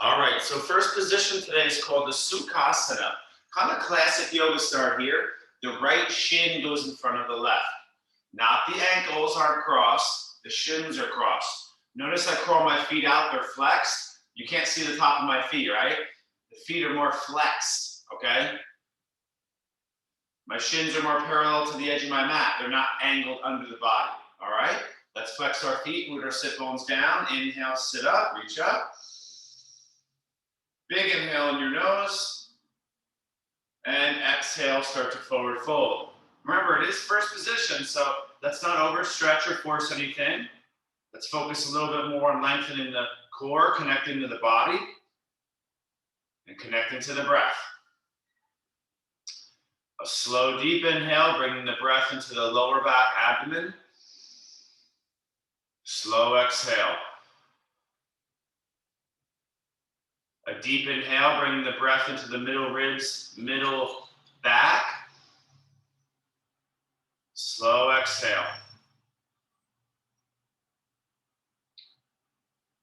All right, so first position today is called the Sukhasana. Kind of classic yoga start here. The right shin goes in front of the left. Not the ankles aren't crossed, the shins are crossed. Notice I curl my feet out, they're flexed. You can't see the top of my feet, right? The feet are more flexed, okay? My shins are more parallel to the edge of my mat. They're not angled under the body, all right? Let's flex our feet, root our sit bones down. Inhale, sit up, reach up. Big inhale in your nose. And exhale, start to forward fold. Remember, it is first position, so let's not overstretch or force anything. Let's focus a little bit more on lengthening the core, connecting to the body, and connecting to the breath. A slow, deep inhale, bringing the breath into the lower back abdomen. Slow exhale. A deep inhale, bringing the breath into the middle ribs, middle back. Slow exhale.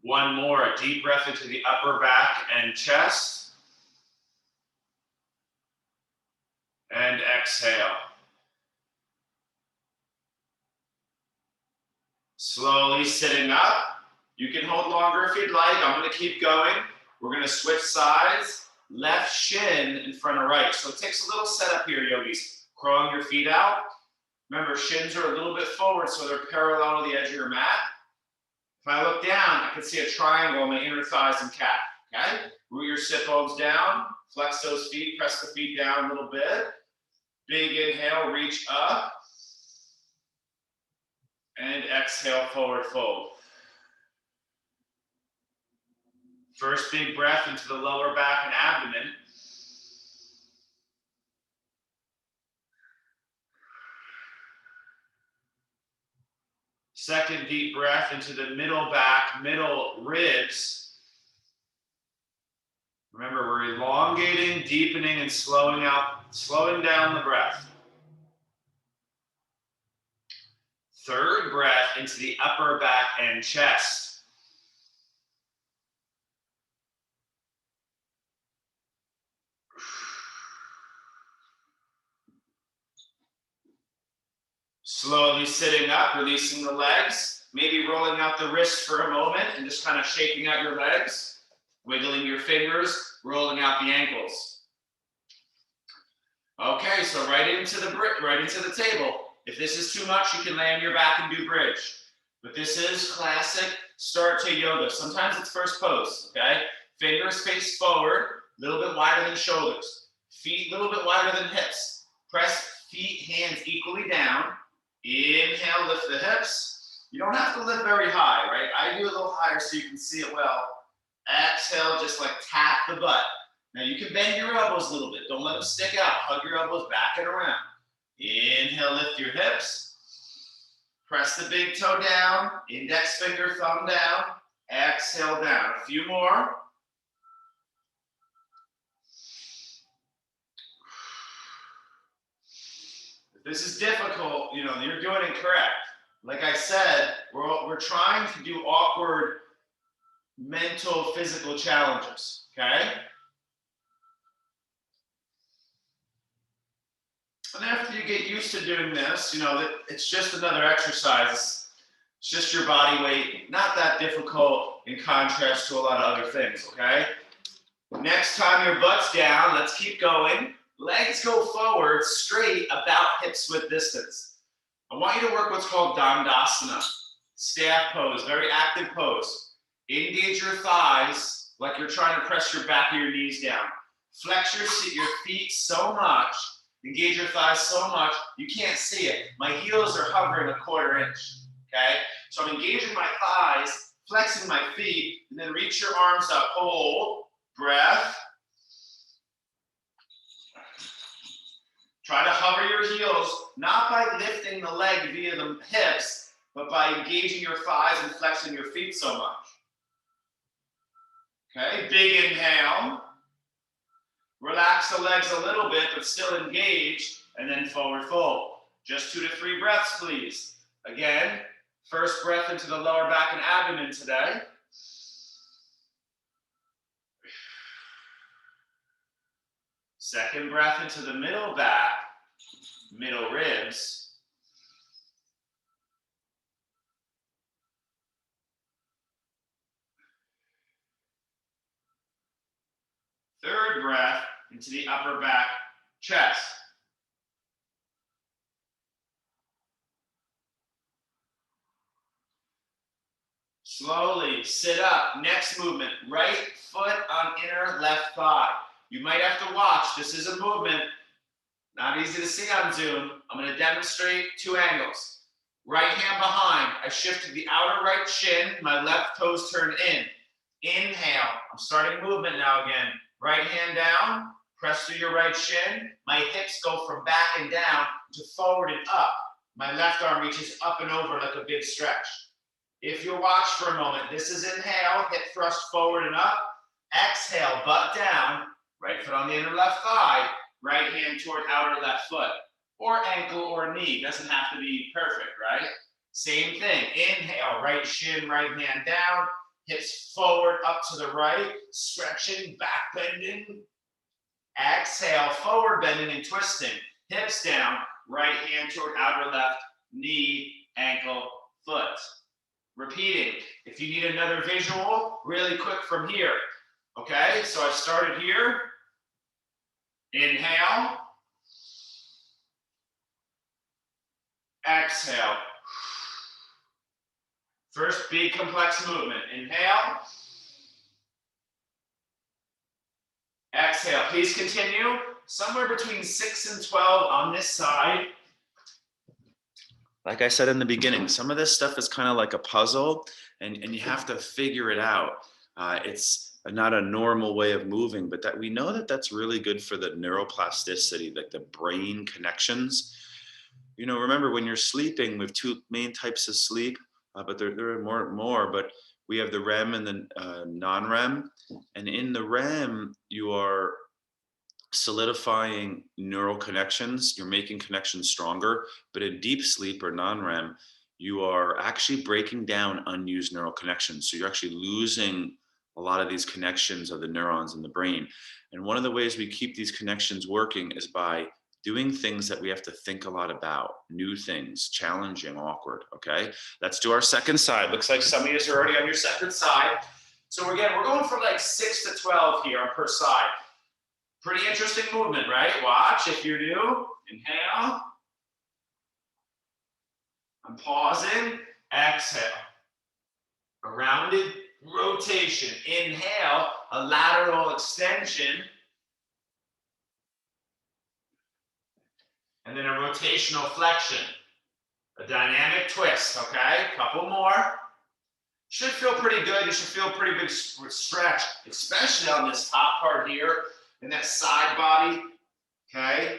One more, a deep breath into the upper back and chest. And exhale. Slowly sitting up. You can hold longer if you'd like. I'm going to keep going. We're going to switch sides. Left shin in front of right. So it takes a little setup here, yogis. Crawling your feet out. Remember, shins are a little bit forward, so they're parallel to the edge of your mat. If I look down, I can see a triangle in my inner thighs and calf. Okay? Root your sit bones down. Flex those feet. Press the feet down a little bit. Big inhale, reach up. And exhale, forward fold. First big breath into the lower back and abdomen. Second deep breath into the middle back, middle ribs. Remember, we're elongating, deepening, and slowing down the breath. Third breath into the upper back and chest. Slowly sitting up, releasing the legs, maybe rolling out the wrists for a moment and just kind of shaking out your legs, wiggling your fingers, rolling out the ankles. Okay, so right into the table. If this is too much, you can lay on your back and do bridge. But this is classic start to yoga. Sometimes it's first pose, okay? Fingers face forward, a little bit wider than shoulders. Feet a little bit wider than hips. Press feet, hands equally down. Inhale, lift the hips. You don't have to lift very high, right? I do a little higher so you can see it well. Exhale, just like tap the butt. Now you can bend your elbows a little bit. Don't let them stick out. Hug your elbows back and around. Inhale, lift your hips. Press the big toe down. Index finger, thumb down. Exhale down. A few more. If this is difficult, you're doing it correct. Like I said, we're trying to do awkward mental, physical challenges, okay? And after you get used to doing this, it's just another exercise. It's just your body weight, not that difficult in contrast to a lot of other things, okay? Next time your butt's down, let's keep going. Legs go forward, straight, about hips width distance. I want you to work what's called Dandasana, staff pose, very active pose. Engage your thighs like you're trying to press your back of your knees down. Flex your feet so much, engage your thighs so much, you can't see it. My heels are hovering a quarter inch, okay? So I'm engaging my thighs, flexing my feet, and then reach your arms up, hold, breath. Try to hover your heels, not by lifting the leg via the hips, but by engaging your thighs and flexing your feet so much. Okay, big inhale. Relax the legs a little bit, but still engage, and then forward fold. Just 2 to 3 breaths, please. Again, first breath into the lower back and abdomen today. Second breath into the middle back, middle ribs. Third breath into the upper back, chest. Slowly sit up. Next movement, right foot on inner left thigh. You might have to watch. This is a movement, not easy to see on Zoom. I'm going to demonstrate two angles. Right hand behind. I shift to the outer right shin. My left toes turn in. Inhale. I'm starting movement now again. Right hand down. Press through your right shin. My hips go from back and down to forward and up. My left arm reaches up and over like a big stretch. If you watch for a moment, this is inhale, hip thrust forward and up. Exhale, butt down, right foot on the inner left thigh, right hand toward outer left foot, or ankle or knee. Doesn't have to be perfect, right? Same thing. Inhale, right shin, right hand down, hips forward, up to the right, stretching, back bending. Exhale, forward bending and twisting. Hips down, right hand toward outer left, knee, ankle, foot. Repeating. If you need another visual, really quick from here. Okay, so I started here. Inhale. Exhale. First big complex movement. Inhale. Exhale. Please continue. Somewhere between 6 and 12 on this side. Like I said in the beginning, some of this stuff is kind of like a puzzle, and you have to figure it out. It's not a normal way of moving, but that we know that that's really good for the neuroplasticity, like the brain connections. You know, remember when you're sleeping, we have two main types of sleep, but there are more, but we have the REM and the non-REM. And in the REM, you are solidifying neural connections, you're making connections stronger, but in deep sleep or non-REM, you are actually breaking down unused neural connections. So you're actually losing a lot of these connections of the neurons in the brain. And one of the ways we keep these connections working is by doing things that we have to think a lot about, new things, challenging, awkward, okay? Let's do our second side. Looks like some of you are already on your second side. So again, we're going from like 6 to 12 here per side. Pretty interesting movement, right? Watch if you're new. Inhale. I'm pausing. Exhale. A rounded rotation. Inhale, a lateral extension. And then a rotational flexion. A dynamic twist, okay? Couple more. Should feel pretty good. You should feel a pretty big stretch, especially on this top part here. And that side body, okay?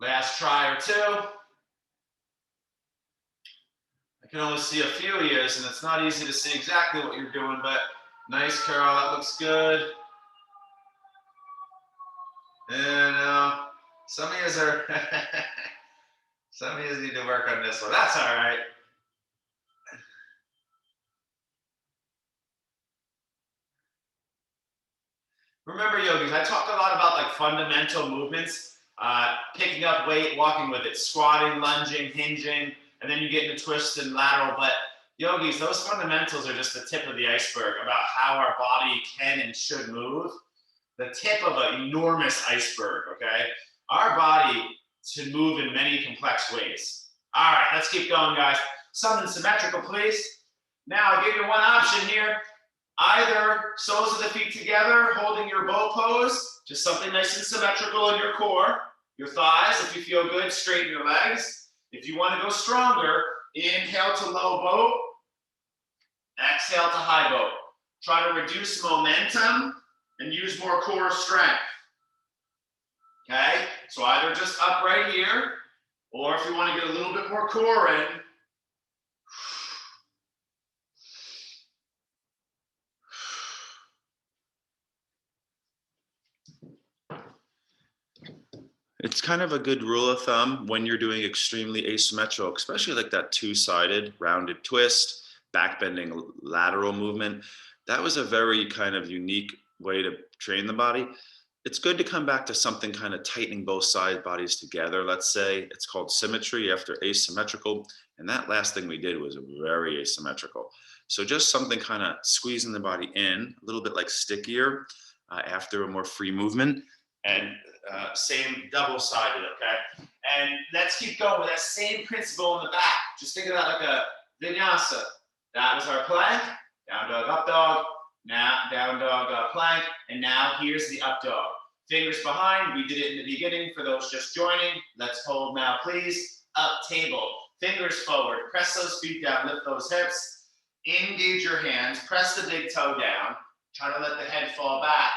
Last try or two. I can only see a few of you, and it's not easy to see exactly what you're doing, but nice, Carol, that looks good. And some of you are, some of you need to work on this one. That's all right. Remember, yogis, I talked a lot about like fundamental movements, picking up weight, walking with it, squatting, lunging, hinging, and then you get into twist and lateral. But yogis, those fundamentals are just the tip of the iceberg about how our body can and should move. The tip of an enormous iceberg, okay? Our body should move in many complex ways. All right, let's keep going, guys. Something symmetrical, please. Now, I'll give you one option here. Either soles of the feet together, holding your bow pose, just something nice and symmetrical in your core. Your thighs, if you feel good, straighten your legs. If you want to go stronger, inhale to low boat, exhale to high boat. Try to reduce momentum and use more core strength. Okay, so either just up right here, or if you want to get a little bit more core in, it's kind of a good rule of thumb when you're doing extremely asymmetrical, especially like that two-sided rounded twist, back bending lateral movement. That was a very kind of unique way to train the body, it's good to come back to something kind of tightening both side bodies together. Let's say it's called symmetry after asymmetrical. And that last thing we did was very asymmetrical. So just something kind of squeezing the body in, a little bit like stickier after a more free movement. And same double-sided, okay? And let's keep going with that same principle in the back. Just think of that like a vinyasa. That was our plank, down dog, up dog, now down dog, plank, and now here's the up dog. Fingers behind, we did it in the beginning for those just joining. Let's hold now, please. Up table, fingers forward, press those feet down, lift those hips, engage your hands, press the big toe down, try to let the head fall back,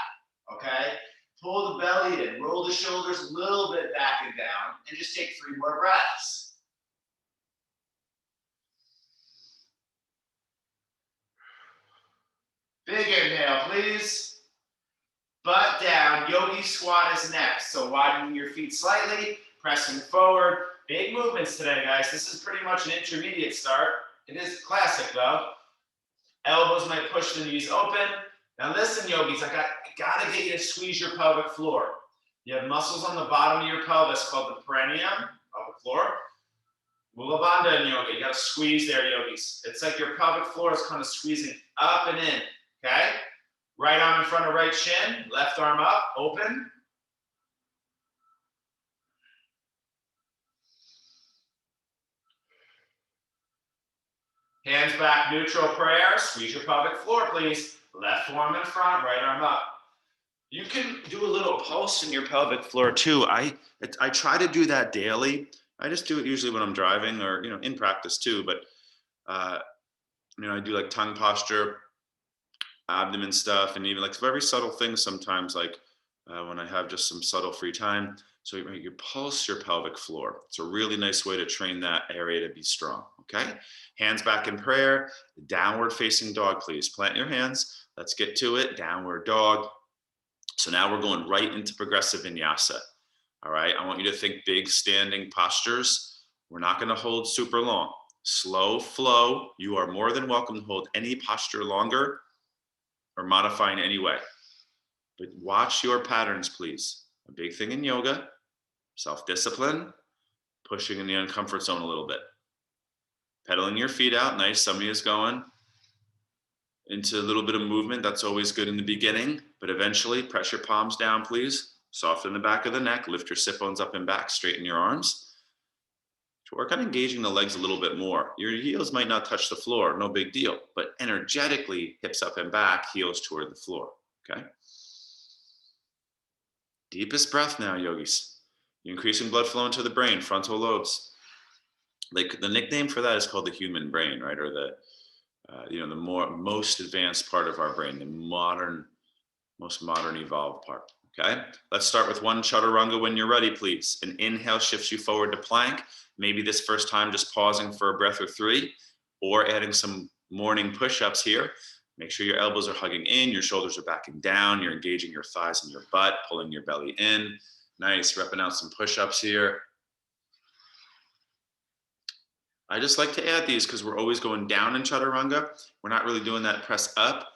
okay? Pull the belly in, roll the shoulders a little bit back and down, and just take 3 more breaths. Big inhale, please. Butt down, yogi squat is next. So widening your feet slightly, pressing forward. Big movements today, guys. This is pretty much an intermediate start. It is classic though. Elbows might push the knees open. Now listen, yogis, I gotta get you to squeeze your pelvic floor. You have muscles on the bottom of your pelvis called the perineum, pelvic floor. Mula Bandha in yoga, you gotta squeeze there, yogis. It's like your pelvic floor is kind of squeezing up and in, okay? Right arm in front of right shin, left arm up, open. Hands back, neutral prayer. Squeeze your pelvic floor, please. Left forearm in front, right arm up. You can do a little pulse in your pelvic floor too. I try to do that daily. I just do it usually when I'm driving or in practice too. But I do like tongue posture, abdomen stuff, and even like very subtle things sometimes, like when I have just some subtle free time. So you pulse your pelvic floor. It's a really nice way to train that area to be strong, okay? Hands back in prayer, downward facing dog, please. Plant your hands. Let's get to it, downward dog. So now we're going right into progressive vinyasa, all right? I want you to think big standing postures. We're not gonna hold super long. Slow flow. You are more than welcome to hold any posture longer or modify in any way. But watch your patterns, please. A big thing in yoga, self-discipline, pushing in the uncomfort zone a little bit. Pedaling your feet out, nice. Somebody is going into a little bit of movement. That's always good in the beginning, but eventually press your palms down, please. Soften the back of the neck, lift your sit bones up and back, straighten your arms. Work on engaging the legs a little bit more. Your heels might not touch the floor, no big deal, but energetically, hips up and back, heels toward the floor, okay? Deepest breath now, yogis. You're increasing blood flow into the brain, frontal lobes. Like the nickname for that is called the human brain, right? Or the most advanced part of our brain, the most modern evolved part. Okay, let's start with one chaturanga when you're ready, please. An inhale shifts you forward to plank. Maybe this first time just pausing for a breath or 3, or adding some morning push-ups here. Make sure your elbows are hugging in, your shoulders are backing down, you're engaging your thighs and your butt, pulling your belly in. Nice, repping out some push-ups here. I just like to add these because we're always going down in chaturanga. We're not really doing that press up.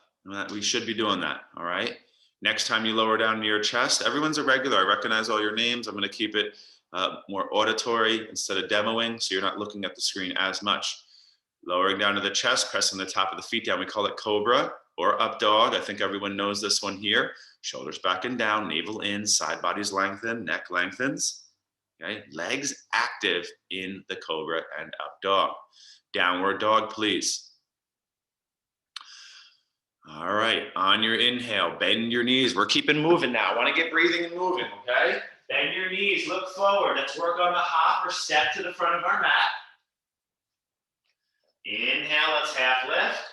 We should be doing that, all right? Next time you lower down to your chest, everyone's a regular. I recognize all your names. I'm going to keep it more auditory instead of demoing, so you're not looking at the screen as much. Lowering down to the chest, pressing the top of the feet down. We call it Cobra or up dog. I think everyone knows this one here. Shoulders back and down, navel in, side bodies lengthen, neck lengthens. Okay, legs active in the Cobra and up dog. Downward dog, please. All right, on your inhale, bend your knees. We're keeping moving now. I want to get breathing and moving, okay? Bend your knees, look forward. Let's work on the hop or step to the front of our mat. Inhale, let's half lift.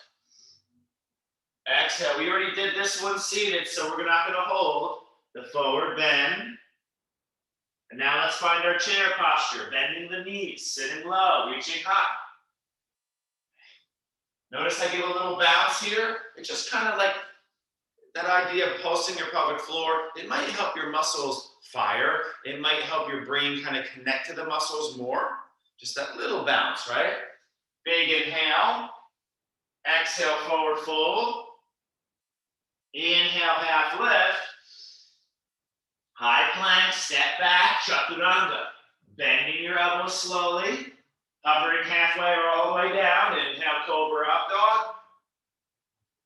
Exhale, we already did this one seated, so we're not going to hold the forward bend. And now let's find our chair posture, bending the knees, sitting low, reaching high. Notice I give a little bounce here. It's just kind of like that idea of pulsing your pelvic floor. It might help your muscles fire. It might help your brain kind of connect to the muscles more. Just that little bounce, right? Big inhale. Exhale, forward fold. Inhale, half lift. High plank, step back, chaturanga. Bending your elbows slowly, hovering halfway or all the way down. Inhale, Cobra, up dog.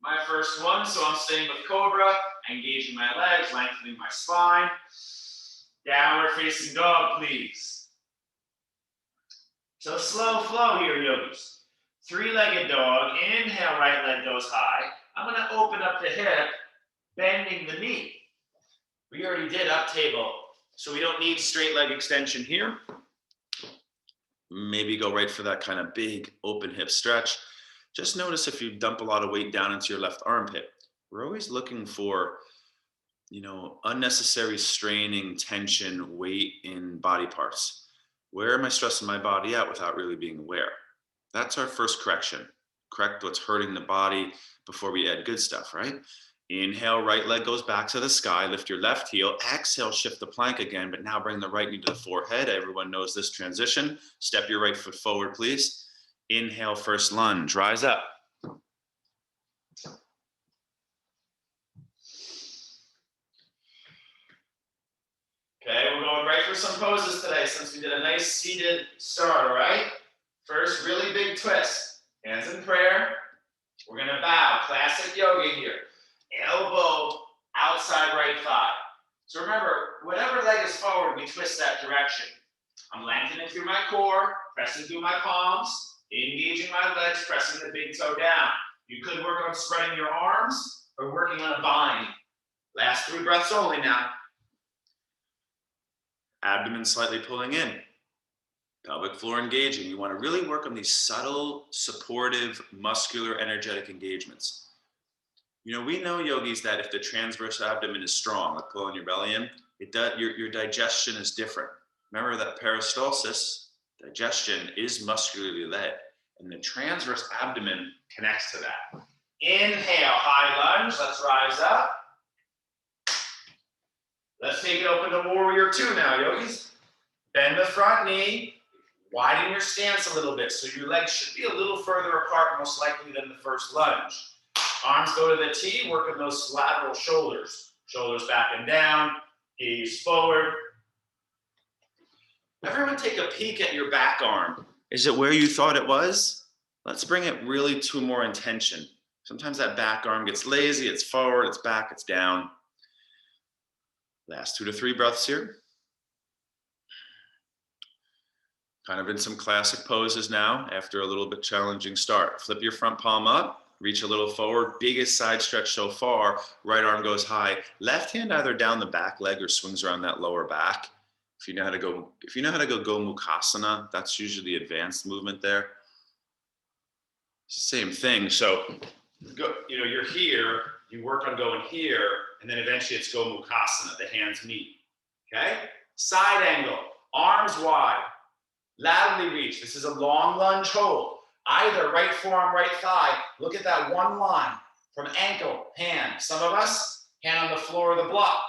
My first one, so I'm staying with Cobra, engaging my legs, lengthening my spine. Downward facing dog, please. So slow flow here, yogis. Three-legged dog. Inhale, right leg goes high. I'm going to open up the hip, bending the knee. We already did up table, so we don't need straight leg extension here. Maybe go right for that kind of big open hip stretch. Just notice if you dump a lot of weight down into your left armpit. We're always looking for, unnecessary straining, tension, weight in body parts. Where am I stressing my body out without really being aware? That's our first correction. Correct what's hurting the body before we add good stuff, right? Inhale, right leg goes back to the sky. Lift your left heel. Exhale, shift the plank again, but now bring the right knee to the forehead. Everyone knows this transition. Step your right foot forward, please. Inhale, first lunge. Rise up. Okay, we're going right for some poses today since we did a nice seated start, all right? First, really big twist. Hands in prayer. We're going to bow. Classic yoga here. Elbow outside right thigh. So remember, whatever leg is forward, we twist that direction. I'm lengthening through my core, pressing through my palms, engaging my legs, pressing the big toe down. You could work on spreading your arms or working on a bind. Last 3 breaths only now. Abdomen slightly pulling in. Pelvic floor engaging. You want to really work on these subtle, supportive, muscular, energetic engagements. We know, yogis, that if the transverse abdomen is strong, like pulling your belly in, your digestion is different. Remember that peristalsis, digestion, is muscularly led, and the transverse abdomen connects to that. Inhale, high lunge. Let's rise up. Let's take it open to warrior 2 now, yogis. Bend the front knee. Widen your stance a little bit, so your legs should be a little further apart, most likely, than the first lunge. Arms go to the T, work on those lateral shoulders. Shoulders back and down, gaze forward. Everyone take a peek at your back arm. Is it where you thought it was? Let's bring it really to more intention. Sometimes that back arm gets lazy, it's forward, it's back, it's down. Last 2 to 3 breaths here. Kind of in some classic poses now after a little bit challenging start. Flip your front palm up. Reach a little forward, biggest side stretch so far. Right arm goes high. Left hand either down the back leg or swings around that lower back. If you know how to go Sukhasana, that's usually the advanced movement there. It's the same thing. So, you're here, you work on going here, and then eventually it's go Sukhasana, the hands meet. Okay? Side angle, arms wide, laterally reach. This is a long lunge hold. Either right forearm, right thigh. Look at that one line from ankle, hand. Some of us, hand on the floor of the block.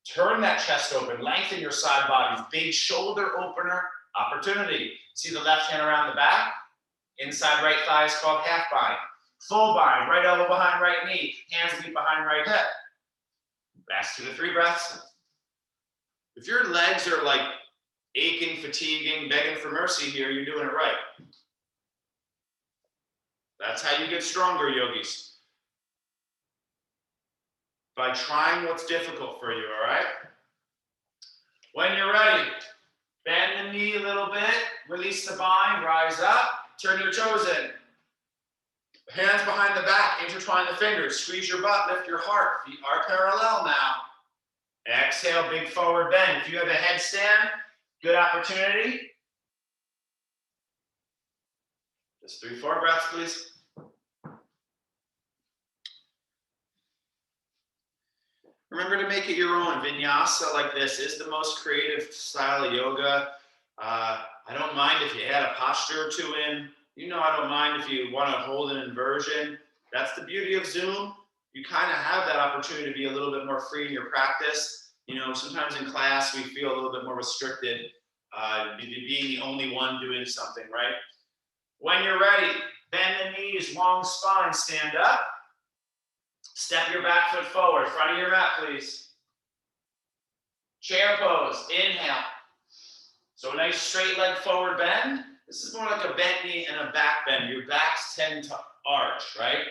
Turn that chest open, lengthen your side bodies. Big shoulder opener opportunity. See the left hand around the back? Inside right thigh is called half bind. Full bind, right elbow behind right knee. Hands meet behind right hip. Last 2 to 3 breaths. If your legs are like aching, fatiguing, begging for mercy here, you're doing it right. That's how you get stronger, yogis. By trying what's difficult for you, all right? When you're ready, bend the knee a little bit, release the bind, rise up, turn your toes in. Hands behind the back, intertwine the fingers, squeeze your butt, lift your heart. Feet are parallel now. Exhale, big forward bend. If you have a headstand, good opportunity. Just 3-4 breaths, please. Remember to make it your own. Vinyasa like this is the most creative style of yoga. I don't mind if you add a posture or 2 in. I don't mind if you want to hold an inversion. That's the beauty of Zoom. You kind of have that opportunity to be a little bit more free in your practice. Sometimes in class we feel a little bit more restricted, being the only one doing something, right? When you're ready, bend the knees, long spine, stand up. Step your back foot forward, front of your mat, please. Chair pose, inhale. So a nice straight leg forward bend. This is more like a bent knee and a back bend. Your backs tend to arch, right?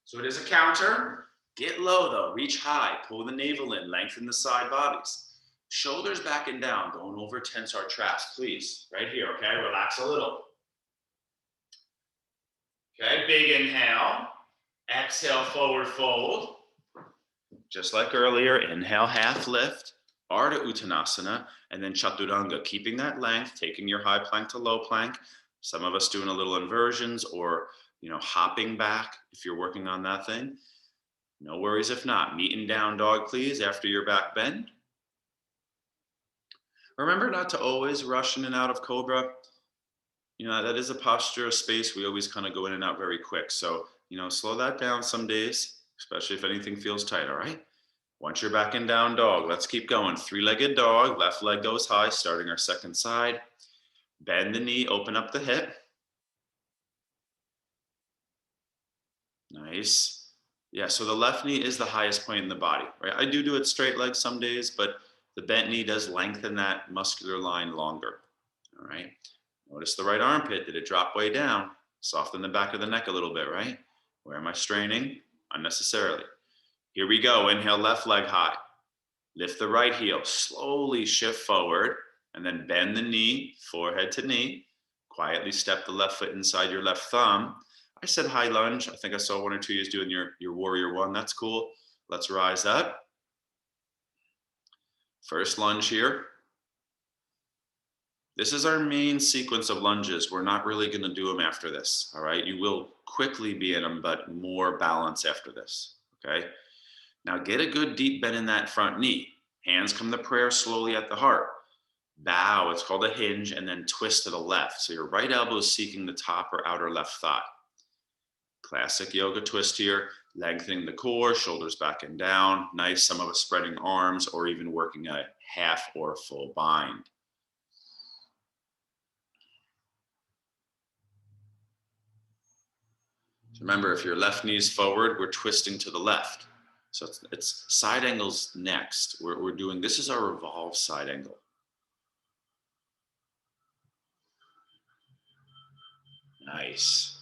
So it is a counter. Get low though, reach high, pull the navel in, lengthen the side bodies. Shoulders back and down, don't over tense our traps, please. Right here, okay? Relax a little. Okay, big inhale. Exhale, forward fold. Just like earlier, inhale, half lift. Ardha Uttanasana, and then Chaturanga, keeping that length, taking your high plank to low plank. Some of us doing a little inversions or, hopping back if you're working on that thing. No worries if not. Meet in down dog, please, after your back bend. Remember not to always rush in and out of Cobra. That is a posture, a space. We always kind of go in and out very quick. So, slow that down some days, especially if anything feels tight, all right? Once you're back in down dog, let's keep going. Three-legged dog, left leg goes high, starting our second side. Bend the knee, open up the hip. Nice. Yeah, so the left knee is the highest point in the body, right? I do it straight leg some days, but the bent knee does lengthen that muscular line longer, all right? Notice the right armpit. Did it drop way down? Soften the back of the neck a little bit, right? Where am I straining? Unnecessarily. Here we go. Inhale, left leg high. Lift the right heel. Slowly shift forward and then bend the knee, forehead to knee. Quietly step the left foot inside your left thumb. I said high lunge. I think I saw one or two of you doing your warrior one. That's cool. Let's rise up. First lunge here. This is our main sequence of lunges. We're not really going to do them after this, all right? You will quickly be in them, but more balance after this, okay? Now get a good deep bend in that front knee. Hands come to prayer slowly at the heart. Bow, it's called a hinge, and then twist to the left. So your right elbow is seeking the top or outer left thigh. Classic yoga twist here, lengthening the core, shoulders back and down. Nice, some of us spreading arms or even working a half or full bind. Remember, if your left knee is forward, we're twisting to the left. So it's side angles next. We're doing, this is our revolve side angle. Nice.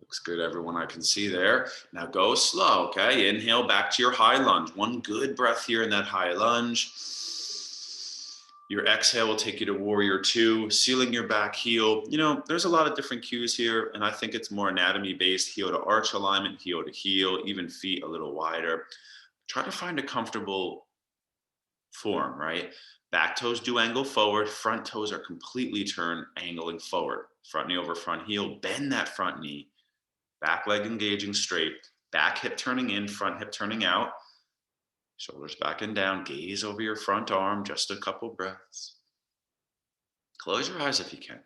Looks good, everyone, I can see there. Now go slow, okay? Inhale back to your high lunge. One good breath here in that high lunge. Your exhale will take you to warrior two, sealing your back heel. There's a lot of different cues here, and I think it's more anatomy based, heel to arch alignment, heel to heel, even feet a little wider. Try to find a comfortable form, right? Back toes do angle forward, front toes are completely turned, angling forward. Front knee over front heel, bend that front knee, back leg engaging straight, back hip turning in, front hip turning out. Shoulders back and down, gaze over your front arm, just a couple breaths. Close your eyes if you can.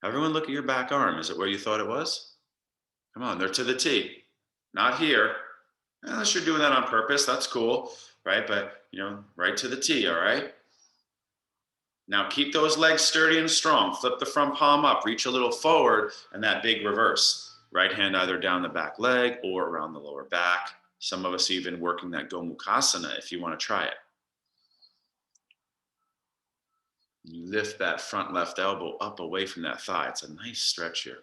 Everyone look at your back arm. Is it where you thought it was? Come on, they're to the T. Not here. Unless you're doing that on purpose, that's cool, right? But, right to the T, all right? Now keep those legs sturdy and strong. Flip the front palm up, reach a little forward, and that big reverse. Right hand either down the back leg or around the lower back. Some of us even working that Gomukhasana if you want to try it. You lift that front left elbow up away from that thigh. It's a nice stretch here.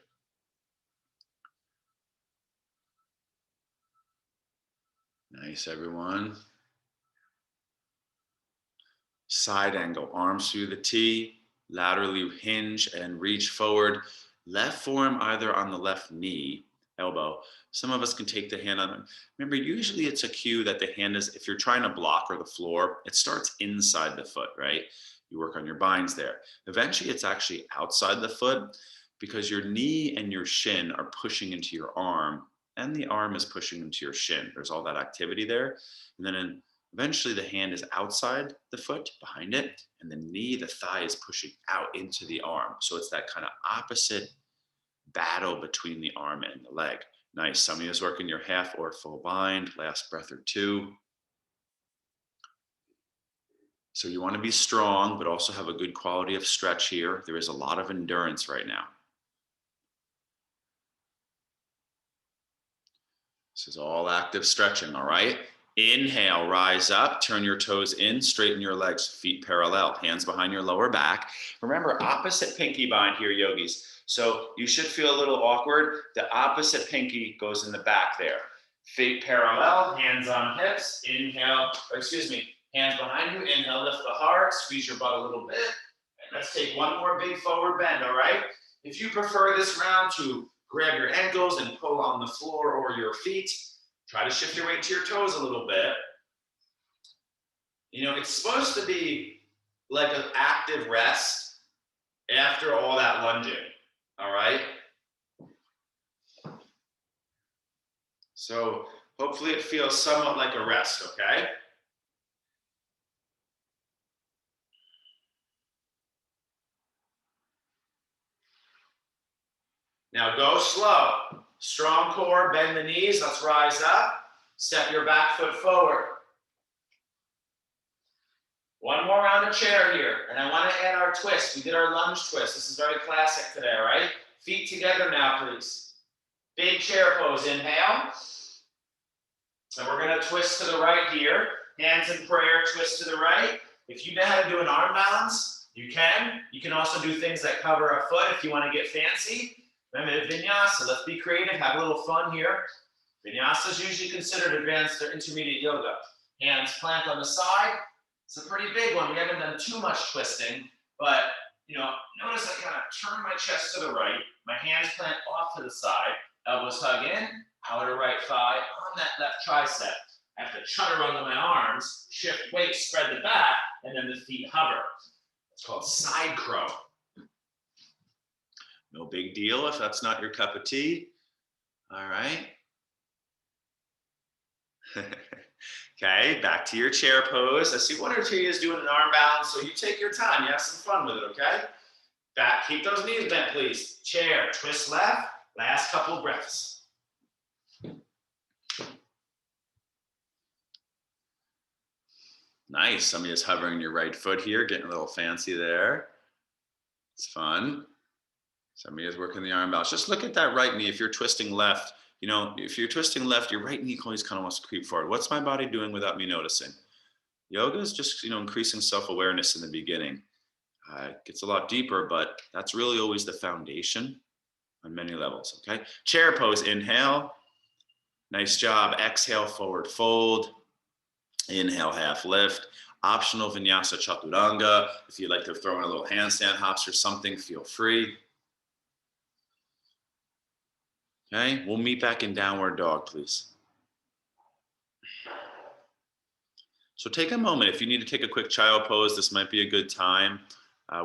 Nice, everyone. Side angle, arms through the T, laterally hinge and reach forward. Left forearm either on the left knee, elbow. Some of us can take the hand on them. Remember, usually it's a cue that the hand is, if you're trying to block or the floor, it starts inside the foot, right? You work on your binds there. Eventually it's actually outside the foot because your knee and your shin are pushing into your arm and the arm is pushing into your shin. There's all that activity there. And then eventually the hand is outside the foot, behind it, and the knee, the thigh is pushing out into the arm. So it's that kind of opposite battle between the arm and the leg. Nice. Some of you is working your half or full bind. Last breath or two. So you want to be strong, but also have a good quality of stretch here. There is a lot of endurance right now. This is all active stretching, all right? Inhale, rise up, turn your toes in, straighten your legs, feet parallel, hands behind your lower back. Remember, opposite pinky bind here, yogis. So you should feel a little awkward. The opposite pinky goes in the back there. Feet parallel, hands on hips. Inhale, hands behind you. Inhale, lift the heart, squeeze your butt a little bit. And let's take one more big forward bend, all right? If you prefer this round to grab your ankles and pull on the floor or your feet, try to shift your weight to your toes a little bit. You know, it's supposed to be like an active rest after all that lunging, all right? So hopefully it feels somewhat like a rest, okay? Now go slow. Strong core, bend the knees. Let's rise up. Step your back foot forward. One more round of chair here. And I want to add our twist. We did our lunge twist. This is very classic today, all right? Feet together now, please. Big chair pose. Inhale. And we're going to twist to the right here. Hands in prayer, twist to the right. If you know how to do an arm balance, you can. You can also do things that cover a foot if you want to get fancy. Remember, Vinyasa, let's be creative, have a little fun here. Vinyasa is usually considered advanced or intermediate yoga. Hands plank on the side. It's a pretty big one. We haven't done too much twisting, but you know, notice I kind of turn my chest to the right, my hands plant off to the side, elbows hug in, outer right thigh on that left tricep. I have to chutter under my arms, shift weight, spread the back, and then the feet hover. It's called side crow. No big deal if that's not your cup of tea. All right. Okay, back to your chair pose. I see one or two of you is doing an arm balance, so you take your time. You have some fun with it, okay? Back, keep those knees bent, please. Chair, twist left. Last couple breaths. Nice. Some of you is hovering your right foot here, getting a little fancy there. It's fun. Some of you is working the arm balance. Just look at that right knee. If you're twisting left, you know, if you're twisting left, your right knee always kind of wants to creep forward. What's my body doing without me noticing? Yoga is just, you know, increasing self-awareness in the beginning. It gets a lot deeper, but that's really always the foundation on many levels, okay? Chair pose, inhale. Nice job. Exhale, forward fold. Inhale, half lift. Optional Vinyasa Chaturanga. If you'd like to throw in a little handstand hops or something, feel free. Okay, we'll meet back in downward dog, please. So take a moment. If you need to take a quick child pose, this might be a good time.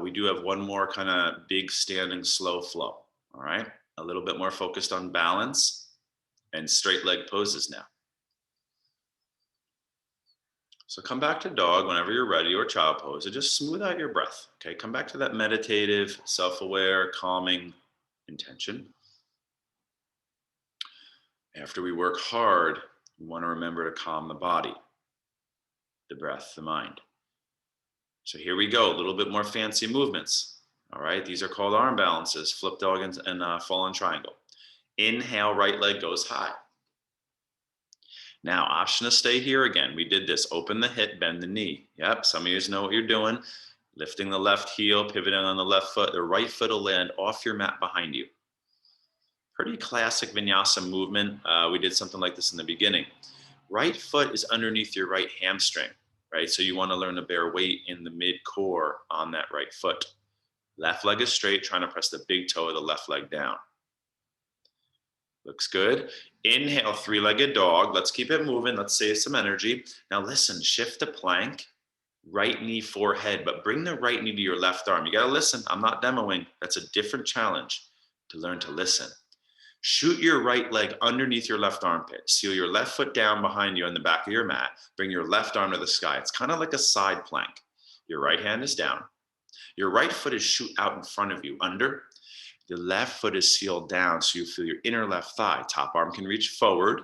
We do have one more kind of big standing slow flow, all right? A little bit more focused on balance and straight leg poses now. So come back to dog whenever you're ready, or child pose, and just smooth out your breath, okay? Come back to that meditative, self-aware, calming intention. After we work hard, we want to remember to calm the body, the breath, the mind. So here we go, a little bit more fancy movements. All right, these are called arm balances, flip dog and fallen triangle. Inhale, right leg goes high. Now, option to stay here again. We did this, open the hip, bend the knee. Yep, some of you know what you're doing. Lifting the left heel, pivoting on the left foot. The right foot will land off your mat behind you. Pretty classic Vinyasa movement. We did something like this in the beginning. Right foot is underneath your right hamstring, right? So you want to learn to bear weight in the mid-core on that right foot. Left leg is straight, trying to press the big toe of the left leg down. Looks good. Inhale, three-legged dog. Let's keep it moving. Let's save some energy. Now listen, shift the plank, right knee, forehead, but bring the right knee to your left arm. You got to listen. I'm not demoing. That's a different challenge to learn to listen. Shoot your right leg underneath your left armpit. Seal your left foot down behind you on the back of your mat. Bring your left arm to the sky. It's kind of like a side plank. Your right hand is down. Your right foot is shoot out in front of you, under. The left foot is sealed down, so you feel your inner left thigh. Top arm can reach forward.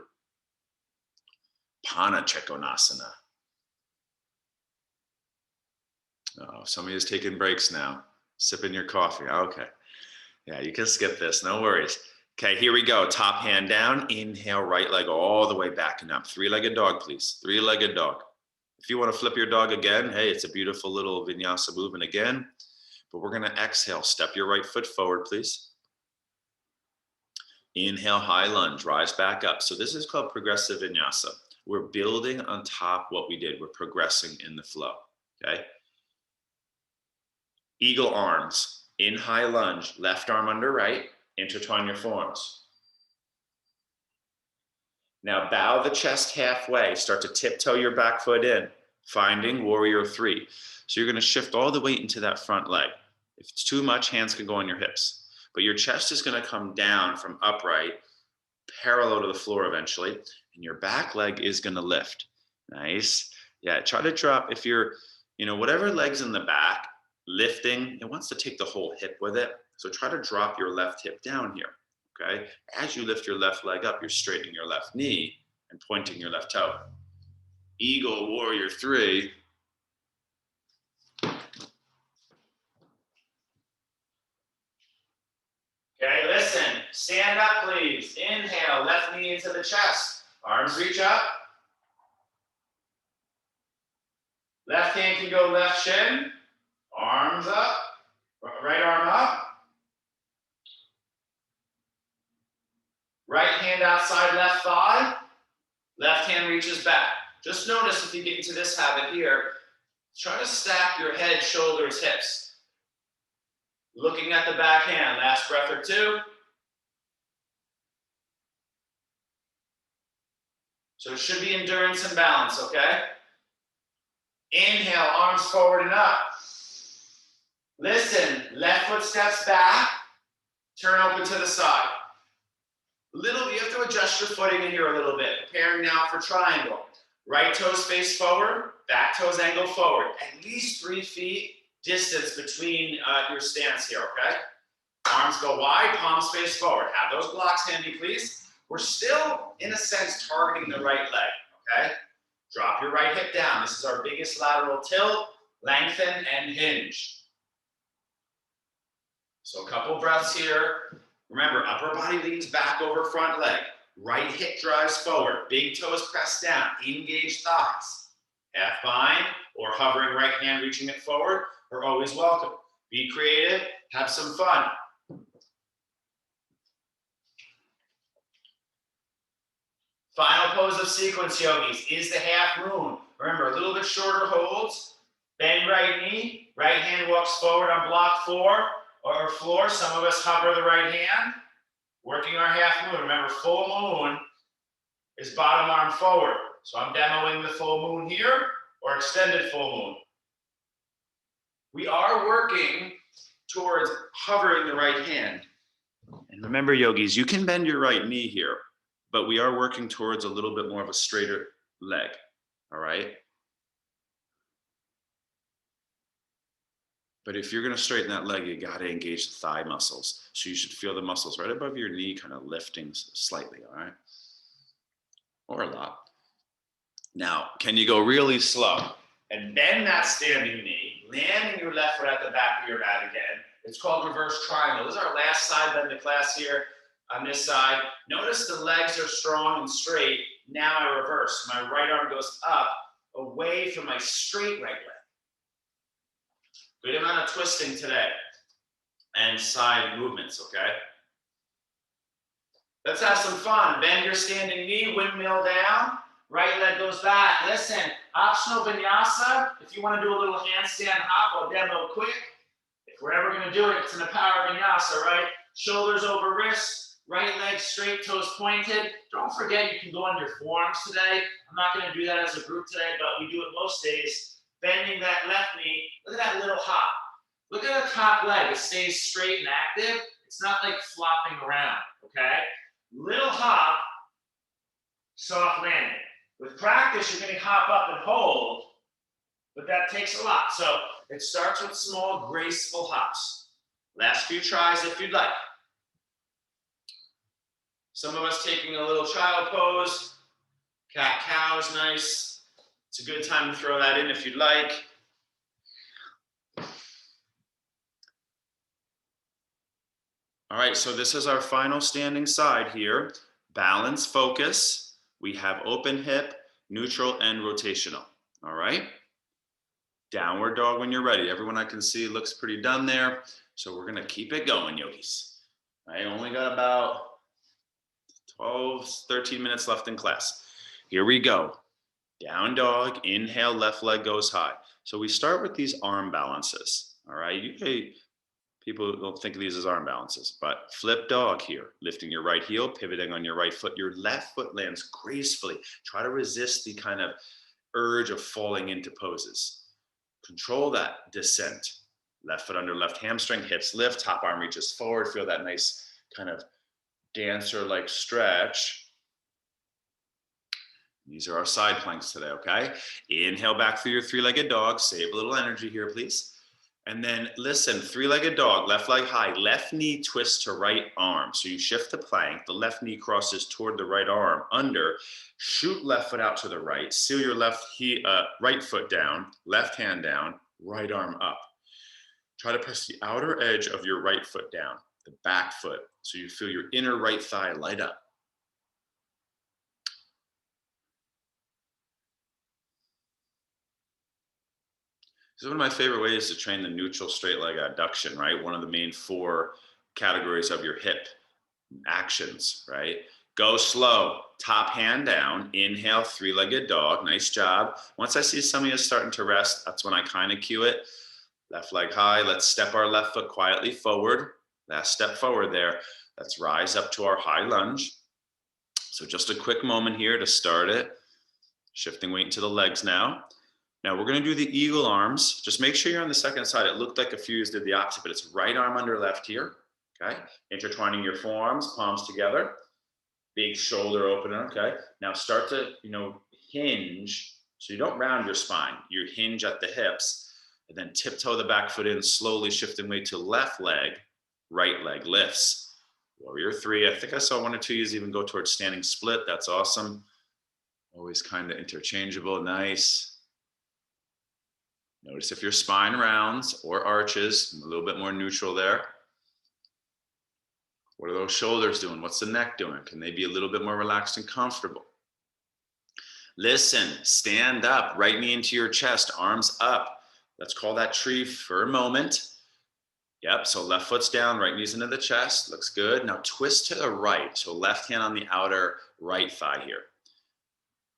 Panachekonasana. Oh, some of you is taking breaks now. Sipping your coffee. Okay. Yeah, you can skip this. No worries. Okay, here we go. Top hand down. Inhale, right leg all the way back and up. Three-legged dog, please. Three-legged dog. If you want to flip your dog again, hey, it's a beautiful little vinyasa movement again. But we're going to exhale. Step your right foot forward, please. Inhale, high lunge, rise back up. So this is called progressive vinyasa. We're building on top what we did. We're progressing in the flow, okay? Eagle arms, in high lunge, left arm under right, intertwine your forearms. Now bow the chest halfway, start to tiptoe your back foot in, finding warrior three. So you're gonna shift all the weight into that front leg. If it's too much, hands can go on your hips. But your chest is gonna come down from upright, parallel to the floor eventually, and your back leg is gonna lift. Nice. Yeah, try to drop, if you're, whatever leg's in the back, lifting, it wants to take the whole hip with it. So try to drop your left hip down here, okay? As you lift your left leg up, you're straightening your left knee and pointing your left toe. Eagle, warrior three. Okay, listen, stand up please. Inhale, left knee into the chest. Arms reach up. Left hand can go left shin. Arms up. Right arm up. Right hand outside left thigh. Left hand reaches back. Just notice if you get into this habit here, try to stack your head, shoulders, hips. Looking at the back hand, last breath or two. So it should be endurance and balance, okay? Inhale, arms forward and up. Listen, left foot steps back, turn open to the side. You have to adjust your footing in here a little bit. Preparing now for triangle. Right toes face forward, back toes angle forward. At least 3 feet distance between your stance here, okay? Arms go wide, palms face forward. Have those blocks handy, please. We're still, in a sense, targeting the right leg, okay? Drop your right hip down. This is our biggest lateral tilt. Lengthen and hinge. So a couple breaths here. Remember, upper body leans back over front leg. Right hip drives forward. Big toes press down. Engage thighs. Half bind or hovering right hand reaching it forward are always welcome. Be creative. Have some fun. Final pose of sequence, yogis, is the half moon. Remember, a little bit shorter holds. Bend right knee. Right hand walks forward on block 4 or floor. Some of us hover the right hand. Working our half moon. Remember, full moon is bottom arm forward. So I'm demoing the full moon here or extended full moon. We are working towards hovering the right hand. And remember, yogis, you can bend your right knee here, but we are working towards a little bit more of a straighter leg, all right? But if you're gonna straighten that leg, you gotta engage the thigh muscles. So you should feel the muscles right above your knee kind of lifting slightly, all right? Or a lot. Now, can you go really slow? And bend that standing knee, landing your left foot at the back of your mat again. It's called reverse triangle. This is our last side bend of class here on this side. Notice the legs are strong and straight. Now I reverse. My right arm goes up, away from my straight right leg. Good amount of twisting today. And side movements, okay? Let's have some fun. Bend your standing knee, windmill down. Right leg goes back. Listen, optional vinyasa. If you want to do a little handstand hop, I'll demo quick. If we're ever going to do it, it's in a power vinyasa, right? Shoulders over wrists, right leg straight, toes pointed. Don't forget you can go on your forearms today. I'm not going to do that as a group today, but we do it most days. Bending that left knee. Look at that little hop. Look at the top leg. It stays straight and active. It's not like flopping around, okay? Little hop, soft landing. With practice, you're going to hop up and hold, but that takes a lot. So it starts with small, graceful hops. Last few tries if you'd like. Some of us taking a little child pose. Cat-cow is nice. It's a good time to throw that in if you'd like. All right, so this is our final standing side here. Balance, focus. We have open hip, neutral, and rotational. All right. Downward dog when you're ready. Everyone I can see looks pretty done there. So we're gonna keep it going, yogis. I only got about 12, 13 minutes left in class. Here we go. Down dog, inhale, left leg goes high. So we start with these arm balances. All right, usually people don't think of these as arm balances, but flip dog here, lifting your right heel, pivoting on your right foot. Your left foot lands gracefully. Try to resist the kind of urge of falling into poses. Control that descent. Left foot under left hamstring, hips lift, top arm reaches forward. Feel that nice kind of dancer-like stretch. These are our side planks today, okay? Inhale back through your three-legged dog. Save a little energy here, please. And then listen, three-legged dog, left leg high, left knee twists to right arm. So you shift the plank, the left knee crosses toward the right arm, under, shoot left foot out to the right, seal your right foot down, left hand down, right arm up. Try to press the outer edge of your right foot down, the back foot, so you feel your inner right thigh light up. This is one of my favorite ways to train the neutral straight leg adduction, right? One of the main 4 categories of your hip actions, right? Go slow, top hand down, inhale, three-legged dog, nice job. Once I see some of you starting to rest, that's when I kind of cue it. Left leg high, let's step our left foot quietly forward. Last step forward there. Let's rise up to our high lunge. So just a quick moment here to start it. Shifting weight into the legs now. Now we're going to do the eagle arms. Just make sure you're on the second side. It looked like a few did the opposite, but it's right arm under left here. Okay. Intertwining your forearms, palms together. Big shoulder opener. Okay. Now start to, hinge. So you don't round your spine. You hinge at the hips and then tiptoe the back foot in, slowly shifting weight to left leg, right leg lifts. Warrior 3. I think I saw 1 or 2 even go towards standing split. That's awesome. Always kind of interchangeable. Nice. Notice if your spine rounds or arches, a little bit more neutral there. What are those shoulders doing? What's the neck doing? Can they be a little bit more relaxed and comfortable? Listen, stand up, right knee into your chest, arms up. Let's call that tree for a moment. Yep, so left foot's down, right knee's into the chest. Looks good. Now twist to the right. So left hand on the outer right thigh here.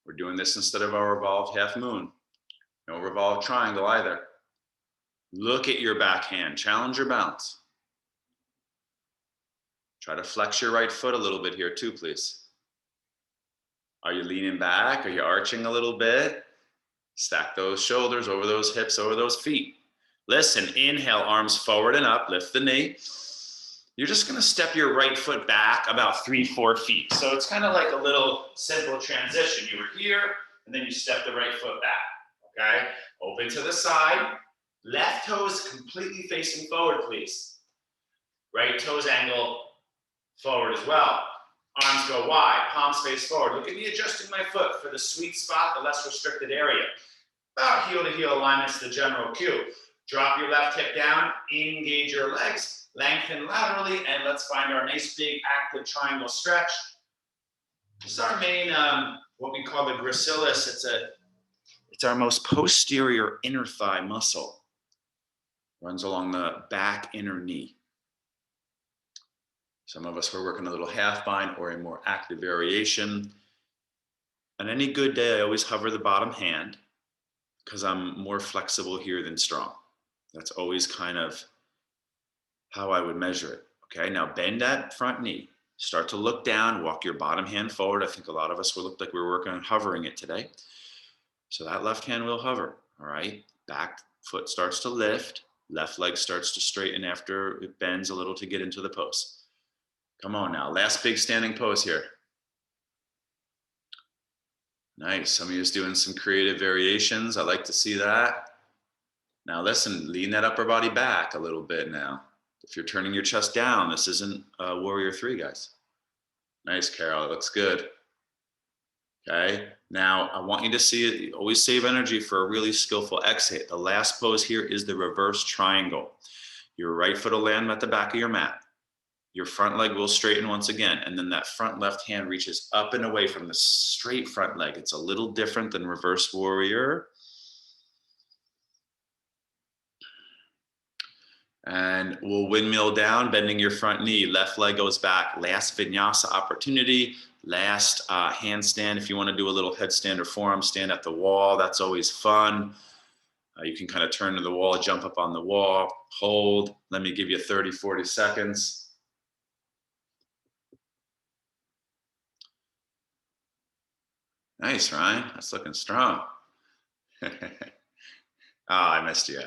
We're doing this instead of our revolved half moon. No revolved triangle either. Look at your back hand. Challenge your balance. Try to flex your right foot a little bit here too, please. Are you leaning back? Are you arching a little bit? Stack those shoulders over those hips, over those feet. Listen, inhale, arms forward and up, lift the knee. You're just gonna step your right foot back about 3-4 feet. So it's kind of like a little simple transition. You were here, and then you step the right foot back. Okay, open to the side. Left toes completely facing forward, please. Right toes angle forward as well. Arms go wide, palms face forward. Look at me adjusting my foot for the sweet spot, the less restricted area. About heel to heel alignment's the general cue. Drop your left hip down, engage your legs, lengthen laterally, and let's find our nice big active triangle stretch. This is our main, what we call the gracilis. It's our most posterior inner thigh muscle. Runs along the back inner knee. Some of us were working a little half bind or a more active variation. On any good day, I always hover the bottom hand because I'm more flexible here than strong. That's always kind of how I would measure it. Okay, now bend that front knee. Start to look down, walk your bottom hand forward. I think a lot of us will look like we're working on hovering it today. So that left hand will hover, all right? Back foot starts to lift. Left leg starts to straighten after it bends a little to get into the pose. Come on now, last big standing pose here. Nice, some of you is doing some creative variations. I like to see that. Now listen, lean that upper body back a little bit now. If you're turning your chest down, this isn't Warrior 3, guys. Nice, Carol, it looks good. Okay, now I want you to see it, always save energy for a really skillful exhale. The last pose here is the reverse triangle. Your right foot will land at the back of your mat. Your front leg will straighten once again, and then that front left hand reaches up and away from the straight front leg. It's a little different than reverse warrior. And we'll windmill down, bending your front knee. Left leg goes back. Last vinyasa opportunity. Last handstand. If you want to do a little headstand or forearm stand at the wall, that's always fun. You can kind of turn to the wall, jump up on the wall, hold. Let me give you 30, 40 seconds. Nice, Ryan. That's looking strong. Oh, I missed you.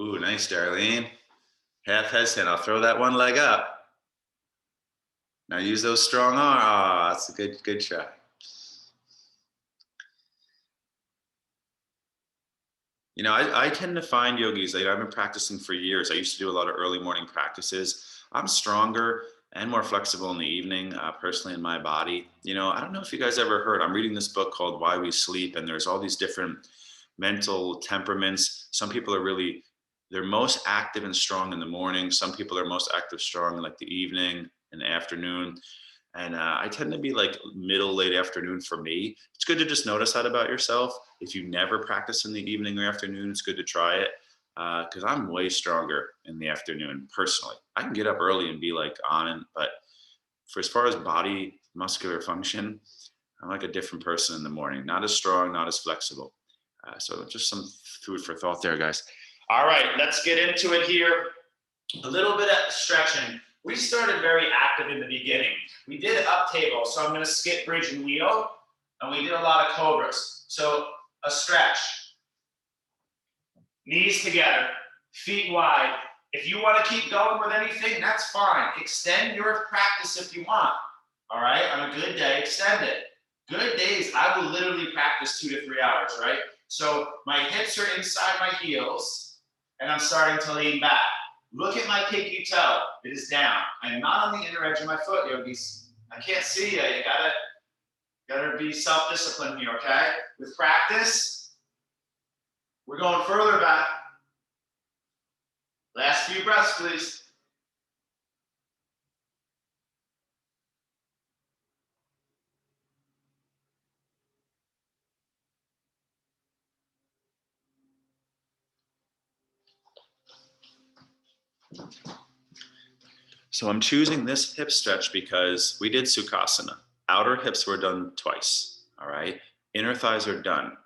Ooh, nice, Darlene. Half headstand. I'll throw that one leg up. Now use those strong arms. Oh, that's a good try. You know, I tend to find yogis, like I've been practicing for years. I used to do a lot of early morning practices. I'm stronger and more flexible in the evening, personally in my body. You know, I don't know if you guys ever heard, I'm reading this book called Why We Sleep, and there's all these different mental temperaments. Some people are they're most active and strong in the morning. Some people are most active, strong in like the evening and the afternoon. And I tend to be like middle, late afternoon for me. It's good to just notice that about yourself. If you never practice in the evening or afternoon, it's good to try it, because I'm way stronger in the afternoon personally. I can get up early and be like on it, but for as far as body muscular function, I'm like a different person in the morning. Not as strong, not as flexible. So just some food for thought there, guys. All right, let's get into it here. A little bit of stretching. We started very active in the beginning. We did up table, so I'm going to skip bridge and wheel, and we did a lot of cobras. So a stretch, knees together, feet wide. If you want to keep going with anything, that's fine. Extend your practice if you want. All right, on a good day, extend it. Good days, I will literally practice 2 to 3 hours, right? So my hips are inside my heels, and I'm starting to lean back. Look at my pinky toe. It is down. I am not on the inner edge of my foot, yogis. I can't see you. You gotta be self-disciplined here, okay? With practice, we're going further back. Last few breaths, please. So I'm choosing this hip stretch because we did Sukhasana. Outer hips were done twice, all right? Inner thighs are done.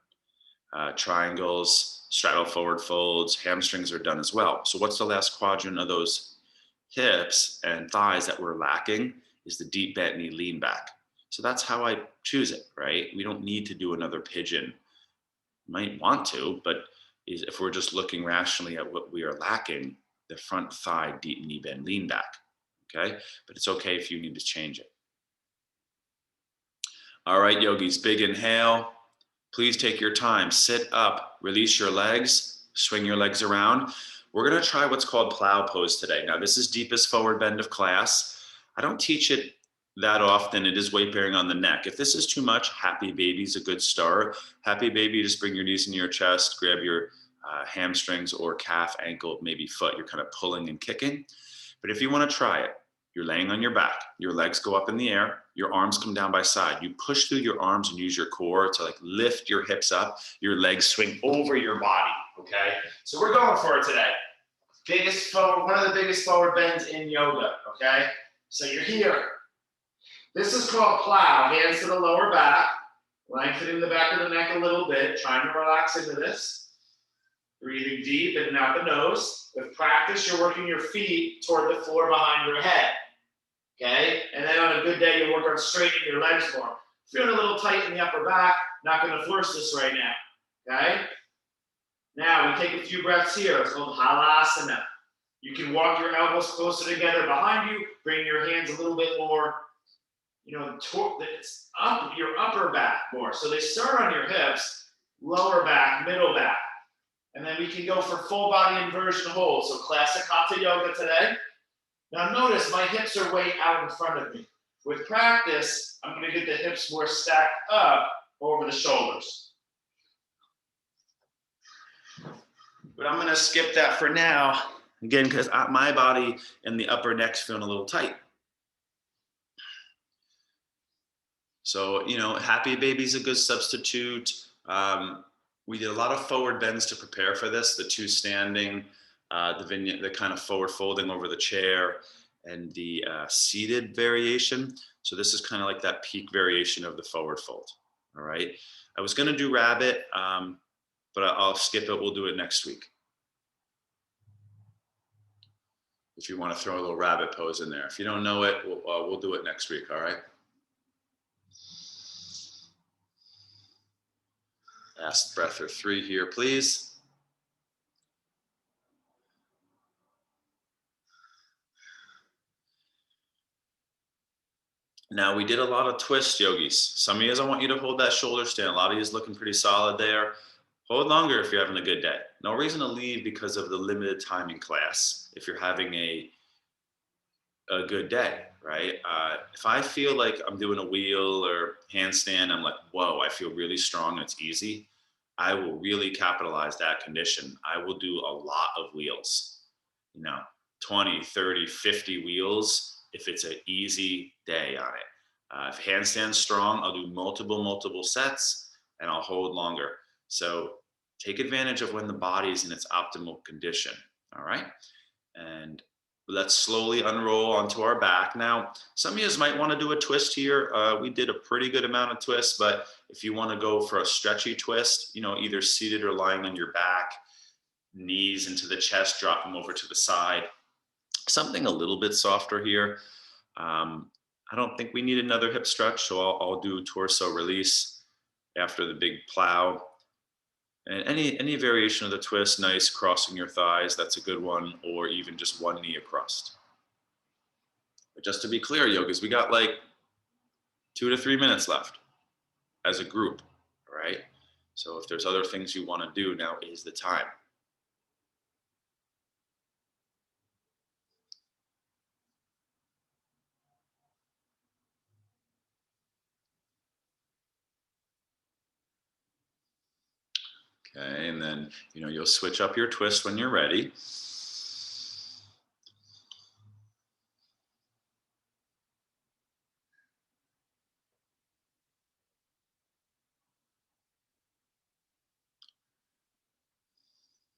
Triangles, straddle forward folds, hamstrings are done as well. So what's the last quadrant of those hips and thighs that we're lacking is the deep bent knee lean back. So that's how I choose it, right? We don't need to do another pigeon. Might want to, but if we're just looking rationally at what we are lacking, the front thigh, deep knee bend, lean back, okay? But it's okay if you need to change it. All right, yogis, big inhale. Please take your time, sit up, release your legs, swing your legs around. We're gonna try what's called Plow Pose today. Now, this is deepest forward bend of class. I don't teach it that often. It is weight bearing on the neck. If this is too much, Happy Baby is a good start. Happy Baby, just bring your knees into your chest, grab your hamstrings or calf, ankle, maybe foot. You're kind of pulling and kicking. But if you wanna try it, you're laying on your back, your legs go up in the air, your arms come down by side. You push through your arms and use your core to like lift your hips up, your legs swing over your body, okay? So we're going for it today. Biggest forward, one of the biggest forward bends in yoga, okay? So you're here. This is called plow, hands to the lower back, lengthening the back of the neck a little bit, trying to relax into this. Breathing deep in and out the nose. With practice, you're working your feet toward the floor behind your head. Okay? And then on a good day, you work on straightening your legs more. Feeling a little tight in the upper back, not going to force this right now. Okay? Now, we take a few breaths here. It's called Halasana. You can walk your elbows closer together behind you, bring your hands a little bit more, it's up your upper back more. So they start on your hips, lower back, middle back. And then we can go for full body inversion hold. So classic Hatha yoga today. Now notice my hips are way out in front of me. With practice, I'm going to get the hips more stacked up over the shoulders. But I'm going to skip that for now. Again, because my body and the upper neck's feeling a little tight. So, happy baby's a good substitute. We did a lot of forward bends to prepare for this, the two standing, the kind of forward folding over the chair, and the seated variation. So this is kind of like that peak variation of the forward fold. All right. I was going to do rabbit, but I'll skip it. We'll do it next week. If you want to throw a little rabbit pose in there. If you don't know it, we'll do it next week. All right. Last breath or 3 here, please. Now we did a lot of twist, yogis. Some of you, I want you to hold that shoulder stand. A lot of you is looking pretty solid there. Hold longer if you're having a good day. No reason to leave because of the limited time in class if you're having a good day, right? If I feel like I'm doing a wheel or handstand, I'm like, whoa, I feel really strong and it's easy. I will really capitalize that condition. I will do a lot of wheels, 20, 30, 50 wheels if it's an easy day on it. If handstand's strong, I'll do multiple sets and I'll hold longer. So take advantage of when the body's in its optimal condition, all right? And let's slowly unroll onto our back. Now, some of you might want to do a twist here. We did a pretty good amount of twists, but if you want to go for a stretchy twist, either seated or lying on your back, knees into the chest, drop them over to the side. Something a little bit softer here. I don't think we need another hip stretch, so I'll do torso release after the big plow. And any variation of the twist, nice, crossing your thighs, that's a good one, or even just one knee across. But just to be clear, yogis, we got like 2 to 3 minutes left as a group, right? So if there's other things you want to do, now is the time. Okay, and then, you'll switch up your twist when you're ready.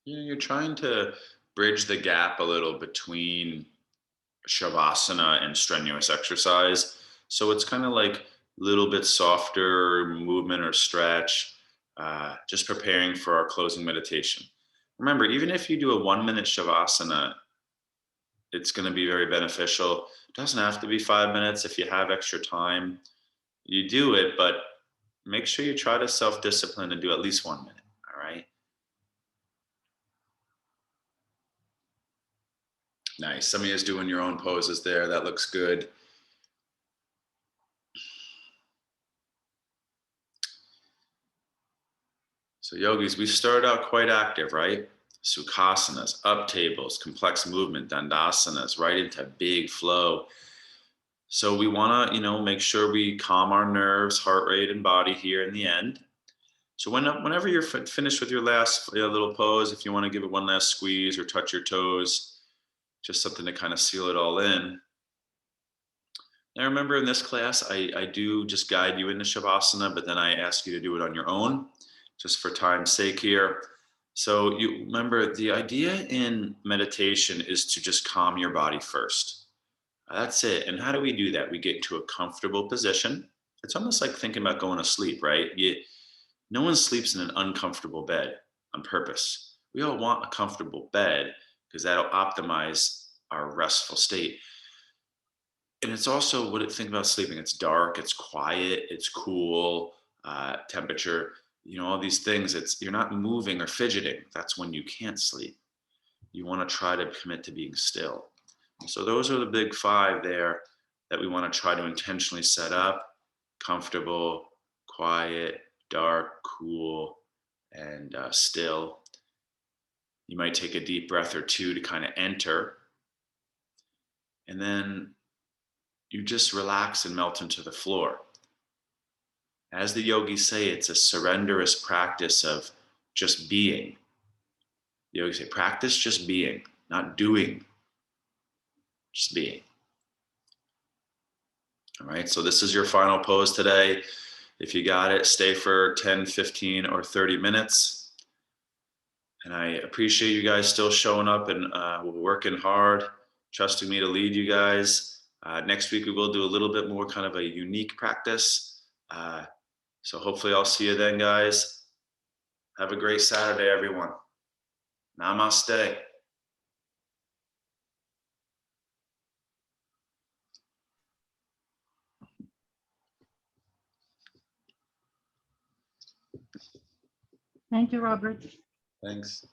You're trying to bridge the gap a little between Shavasana and strenuous exercise. So it's kind of like a little bit softer movement or stretch, just preparing for our closing meditation. Remember, even if you do a 1-minute Shavasana, it's going to be very beneficial. It doesn't have to be 5 minutes. If you have extra time, you do it, but make sure you try to self-discipline and do at least 1 minute, all right? Nice. Some of you is doing your own poses there. That looks good. So yogis, we started out quite active, right? Sukhasanas, up tables, complex movement, Dandasanas, right into big flow. So we want to, make sure we calm our nerves, heart rate, and body here in the end. So whenever you're finished with your last little pose, if you want to give it one last squeeze or touch your toes, just something to kind of seal it all in. Now remember, in this class, I do just guide you into Shavasana, but then I ask you to do it on your own, just for time's sake here. So you remember, the idea in meditation is to just calm your body first. That's it. And how do we do that? We get into a comfortable position. It's almost like thinking about going to sleep, right? No one sleeps in an uncomfortable bed on purpose. We all want a comfortable bed because that'll optimize our restful state. And it's also think about sleeping. It's dark, it's quiet, it's cool, temperature, all these things. You're not moving or fidgeting. That's when you can't sleep. You want to try to commit to being still. So those are the big 5 there that we want to try to intentionally set up: comfortable, quiet, dark, cool, and still. You might take a deep breath or 2 to kind of enter. And then you just relax and melt into the floor. As the yogis say, it's a surrenderous practice of just being. The yogis say, practice just being. not doing, just being. All right, so this is your final pose today. If you got it, stay for 10, 15, or 30 minutes. And I appreciate you guys still showing up and working hard, trusting me to lead you guys. Next week, we will do a little bit more kind of a unique practice. So hopefully I'll see you then, guys. Have a great Saturday, everyone. Namaste. Thank you, Robert. Thanks.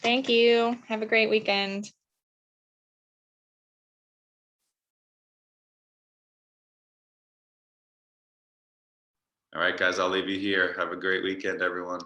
Thank you. Have a great weekend. All right, guys, I'll leave you here. Have a great weekend, everyone.